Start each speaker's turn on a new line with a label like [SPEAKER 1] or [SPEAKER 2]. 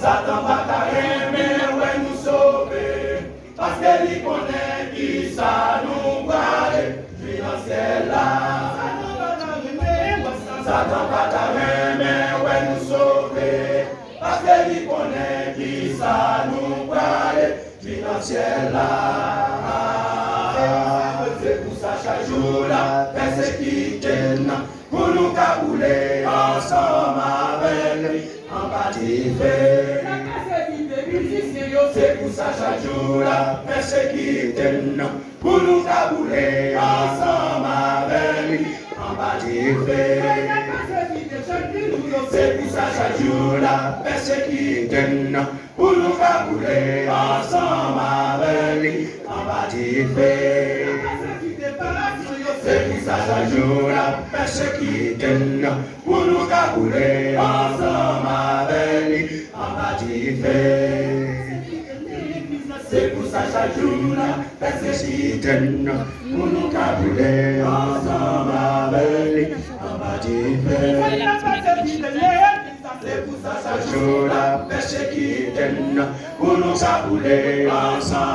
[SPEAKER 1] Satan va t'aimer, ouais, nous sauver. Parce que lui connaît qui ça nous guide. Puis dans le ciel là. Satan va t'aimer, ouais, nous sauver. Parce que lui connaît qui ça nous guide. Puis dans le ciel là. C'est pour ça chaque jour là, persécuté pour nous cabouler ensemble avec lui, en bâti fait. C'est pour ça chaque jour là, persécuté pour nous cabouler ensemble avec lui, en bâti fait. C'est pour ça chaque jour là, persécuté pour nous cabouler ensemble avec lui, en bâti fait. C'est pour ça chaque jour la persécuté pour nous cabouler ensemble avec lui en bâti fait. C'est pour ça chaque jour la persécuté pour nous cabouler ensemble avec lui en bâti fait. C'est pour ça chaque jour la persécuté pour nous cabouler ensemble.